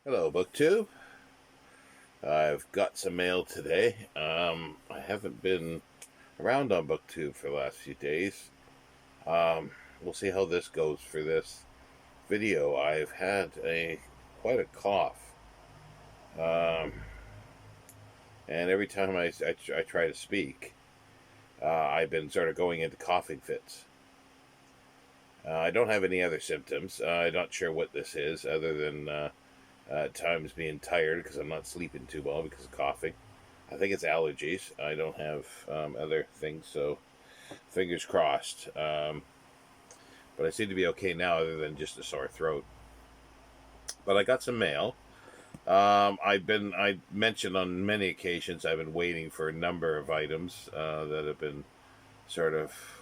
Hello, BookTube. I've got some mail today. I haven't been around on BookTube for the last few days. We'll see how this goes for this video. I've had quite a cough, um, and every time I try to speak, I've been sort of going into coughing fits. I don't have any other symptoms. I'm not sure what this is, other than at times being tired because I'm not sleeping too well because of coughing. I think it's allergies. I don't have other things, so fingers crossed. But I seem to be okay now, other than just a sore throat. But I got some mail. I mentioned on many occasions I've been waiting for a number of items that have been sort of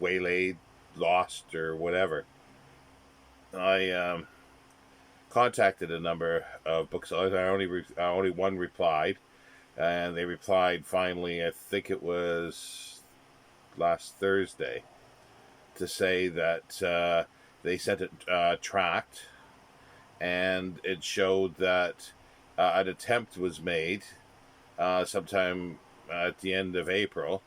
waylaid, lost, or whatever. I contacted a number of booksellers. Only one replied, and they replied finally. I think it was last Thursday, to say that they sent it tracked, and it showed that an attempt was made sometime at the end of April,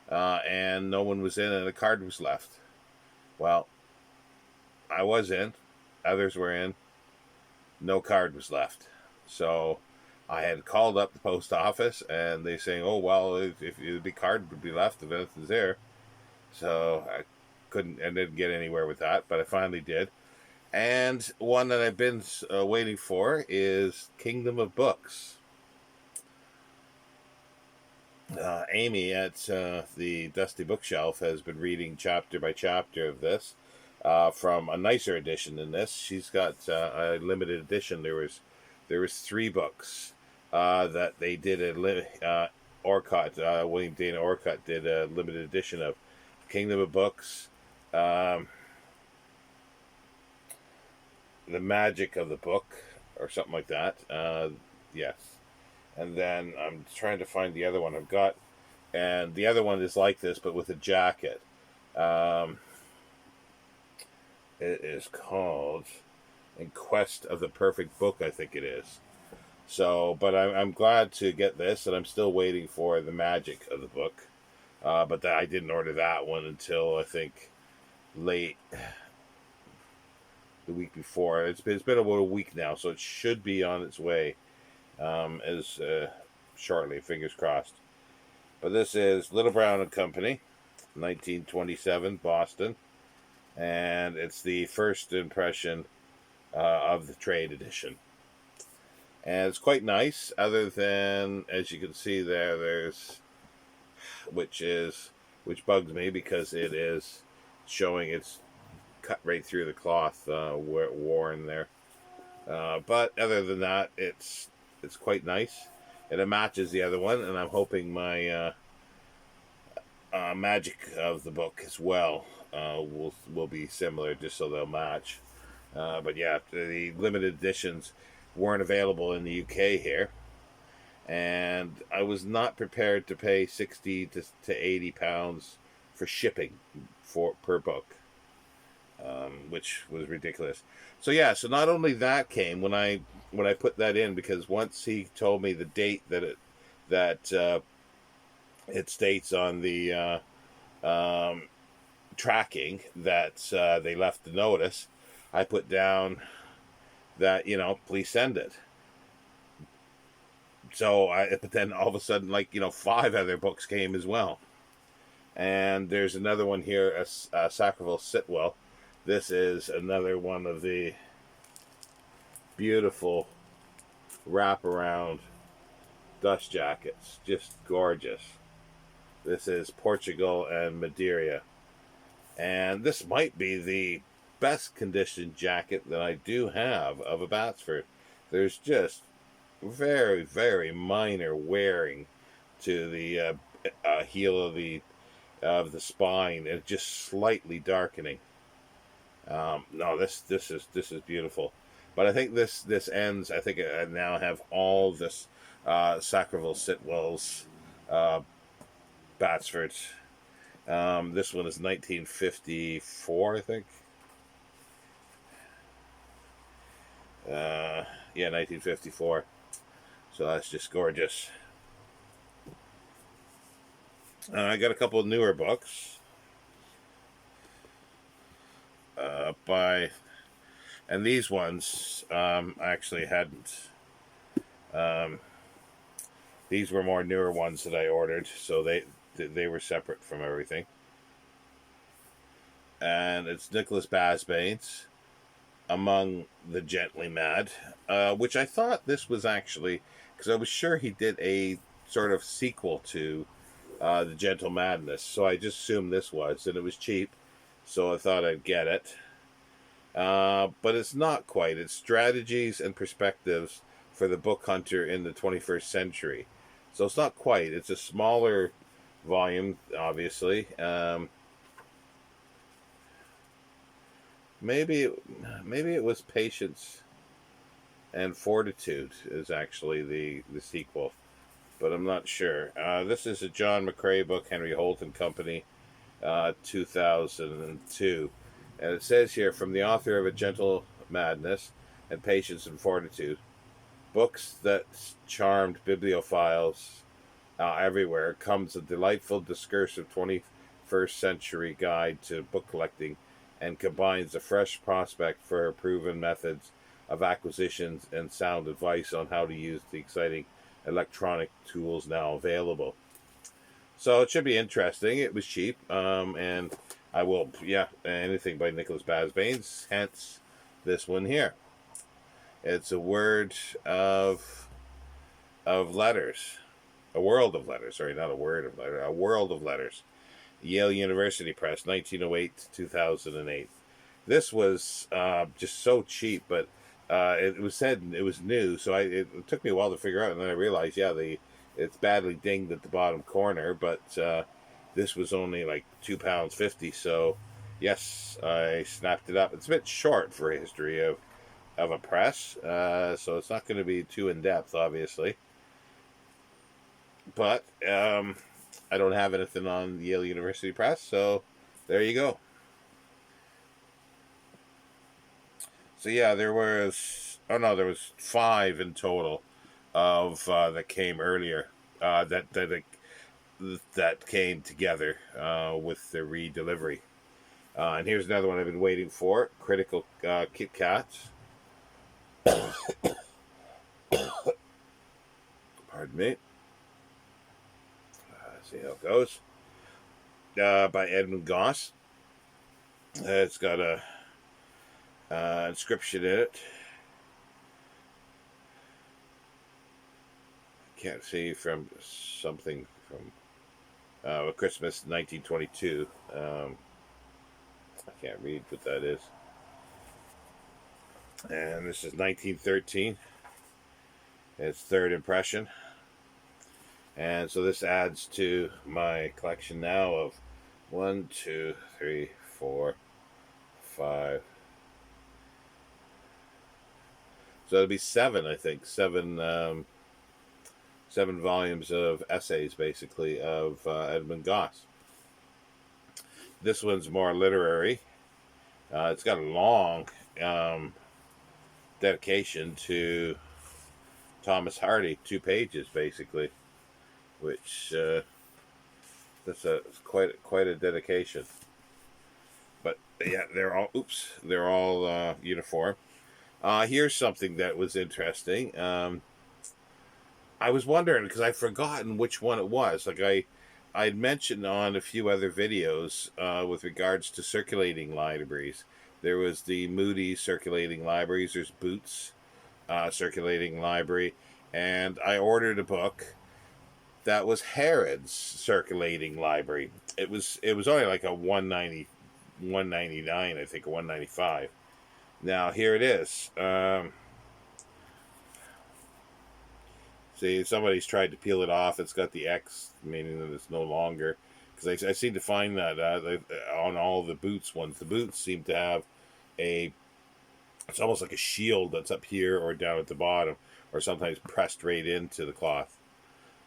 and no one was in, and a card was left. Well, I was in, others were in, no card was left. So I had called up the post office, and they saying, "Oh well, if the card would be left, if anything's there." So I didn't get anywhere with that, but I finally did. And one that I've been waiting for is Kingdom of Books. Amy at the Dusty Bookshelf has been reading chapter by chapter of this, from a nicer edition than this. She's got a limited edition. There was three books that they did Orcutt, William Dana Orcutt did a limited edition of Kingdom of Books, um, The Magic of the Book, or something like that. Yes. And then I'm trying to find the other one I've got. And the other one is like this, but with a jacket. Um, it is called In Quest of the Perfect Book, I think it is. So, but I'm glad to get this, and I'm still waiting for The Magic of the Book. But I didn't order that one until I think late the week before. It's been about a week now, so it should be on its way as shortly. Fingers crossed. But this is Little Brown and Company, 1927, Boston, and it's the first impression of the trade edition. And it's quite nice, other than, as you can see there, which bugs me because it is showing it's cut right through the cloth, worn there. But other than that, it's quite nice, and it matches the other one. And I'm hoping my magic of the book as well will be similar, just so they'll match. But yeah, the limited editions weren't available in the UK here, and I was not prepared to pay 60 to 80 pounds for shipping per book, which was ridiculous. So yeah, so not only that came when I put that in, because once he told me the date that it states on the tracking that they left the notice, I put down that, please send it. But then all of a sudden, like, five other books came as well. And there's another one here, a Sackville Sitwell. This is another one of the beautiful wraparound dust jackets. Just gorgeous. This is Portugal and Madeira. And this might be the best conditioned jacket that I do have of a Batsford. There's just very, very minor wearing to the heel of the spine, and just slightly darkening. No, this is beautiful. But I think this ends. I think I now have all this Sackville Sitwell's Batsfords. This one is 1954, I think. Yeah, 1954. So that's just gorgeous. I got a couple of newer books by, and these ones I actually hadn't. Um, these were more newer ones that I ordered, so they were separate from everything. And it's Nicholas Basbane's Among the Gently Mad, which I thought this was actually, because I was sure he did a sort of sequel to The Gentle Madness, so I just assumed this was, and it was cheap, so I thought I'd get it. But it's not quite. It's strategies and perspectives for the book hunter in the 21st century. So it's not quite. It's a smaller volume, obviously. Maybe maybe it was Patience and Fortitude is actually the sequel, but I'm not sure. This is a John McCrae book, Henry Holt and Company, 2002. And it says here, from the author of A Gentle Madness and Patience and Fortitude, books that charmed bibliophiles everywhere, comes a delightful discursive 21st century guide to book collecting and combines a fresh prospect for proven methods of acquisitions and sound advice on how to use the exciting electronic tools now available. So it should be interesting. It was cheap, and I will, yeah, anything by Nicholas Basbanes, hence this one here. It's a word of letters, a world of letters. Sorry, not a word of letters, a world of letters. Yale University Press, 1908 to 2008. This was just so cheap, but it was said it was new, so it took me a while to figure out, and then I realized, yeah, it's badly dinged at the bottom corner, but this was only like £2.50. So yes, I snapped it up. It's a bit short for a history of a press, so it's not going to be too in depth, obviously. But I don't have anything on Yale University Press, so there you go. So yeah, there was, oh no, there was 5 in total of that came earlier, that came together with the redelivery. And here's another one I've been waiting for: Critical Kit Kats. Pardon me. See how it goes. By Edmund Goss. It's got a inscription in it. Can't see from something from Christmas 1922. I can't read what that is. And this is 1913. It's third impression. And so this adds to my collection now of 1, 2, 3, 4, 5. So it'll be 7, I think. 7 volumes of essays, basically, of Edmund Goss. This one's more literary. It's got a long dedication to Thomas Hardy, 2 pages, basically, which that's quite a dedication. But yeah, they're all uniform. Here's something that was interesting. I was wondering, because I'd forgotten which one it was. Like I'd mentioned on a few other videos with regards to circulating libraries. There was the Moody circulating libraries. There's Boots circulating library, and I ordered a book that was Harrod's circulating library. It was only like a 199, I think, or 195. Now here it is. See, somebody's tried to peel it off. It's got the X, meaning that it's no longer. Because I seem to find that on all the Boots ones. The Boots seem to have it's almost like a shield that's up here or down at the bottom, or sometimes pressed right into the cloth.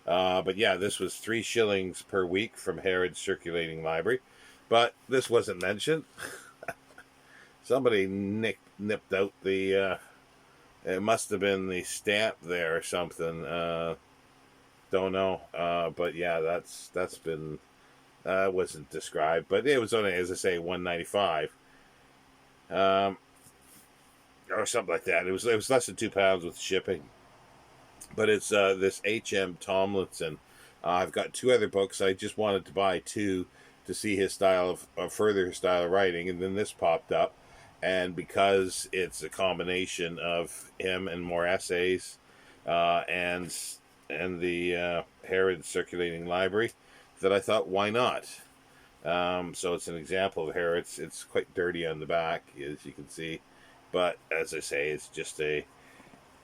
But yeah, this was 3 shillings per week from Harrod's circulating library. But this wasn't mentioned. Somebody nipped out the It must have been the stamp there or something. Don't know. But yeah, that's been wasn't described, but it was only, as I say, $1.95, or something like that. It was less than £2 with shipping. But it's this H.M. Tomlinson. I've got two other books. I just wanted to buy two to see his style of further style of writing, and then this popped up, and because it's a combination of him and more essays, and the Herod Circulating Library, that I thought, why not? So it's an example of Herod. It's quite dirty on the back, as you can see, but as I say,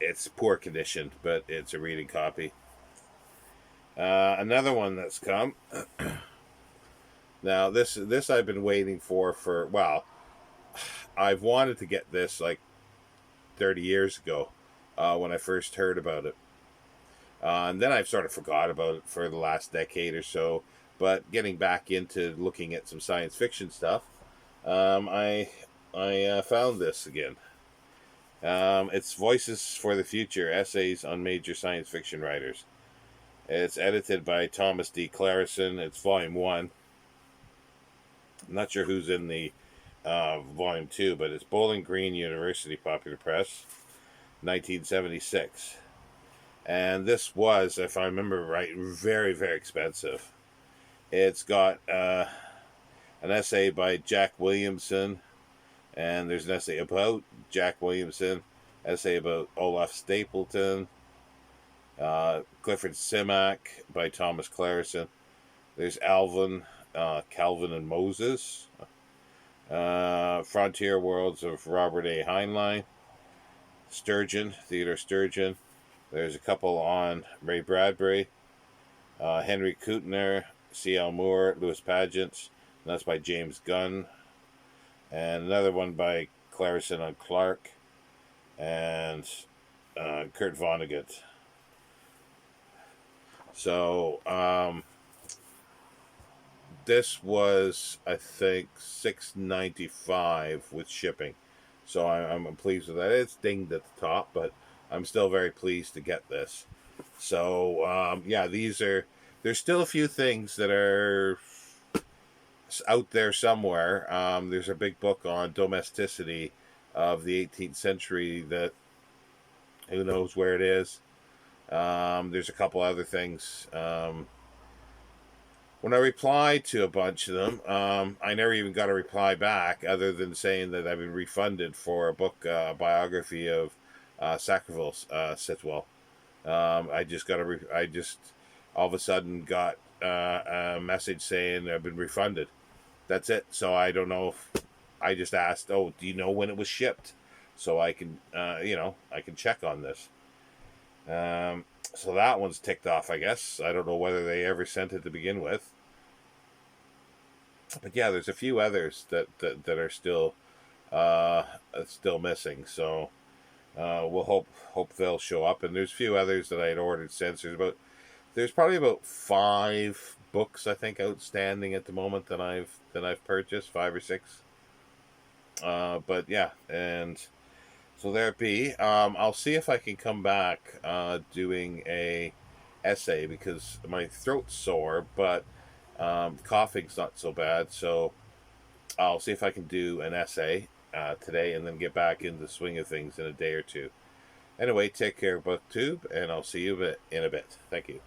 it's poor condition, but it's a reading copy. Another one that's come. Now this I've been waiting for, well, I've wanted to get this like 30 years ago, when I first heard about it, and then I've sort of forgot about it for the last decade or so. But getting back into looking at some science fiction stuff, I found this again. It's Voices for the Future, Essays on Major Science Fiction Writers. It's edited by Thomas D. Clarison. It's volume 1. I'm not sure who's in the volume 2, but it's Bowling Green University Popular Press, 1976. And this was, if I remember right, very, very expensive. It's got an essay by Jack Williamson, and there's an essay about Jack Williamson, essay about Olaf Stapleton, Clifford Simak by Thomas Clarison. There's Calvin and Moses, Frontier Worlds of Robert A. Heinlein, Theodore Sturgeon. There's a couple on Ray Bradbury, Henry Kuttner, C.L. Moore, Louis Pageant, and that's by James Gunn. And another one by Clarison on Clark, and Kurt Vonnegut. So this was, I think, $6.95 with shipping. So I'm pleased with that. It's dinged at the top, but I'm still very pleased to get this. So yeah, there's still a few things that are out there somewhere. There's a big book on domesticity of the 18th century that who knows where it is. There's a couple other things. When I replied to a bunch of them, I never even got a reply back, other than saying that I've been refunded for a book, biography of Sackville Sitwell. I just all of a sudden got a message saying I've been refunded. That's it. So I don't know if I just asked, oh, do you know when it was shipped? So I can, I can check on this. So that one's ticked off, I guess. I don't know whether they ever sent it to begin with. But yeah, there's a few others that are still missing. So we'll hope they'll show up. And there's a few others that I had ordered since. There's probably about 5 books, I think, outstanding at the moment that I've purchased, 5 or 6. But yeah, and so there it be. I'll see if I can come back doing a essay, because my throat's sore, but coughing's not so bad. So I'll see if I can do an essay today, and then get back into the swing of things in a day or two. Anyway, take care, BookTube, and I'll see you in a bit. Thank you.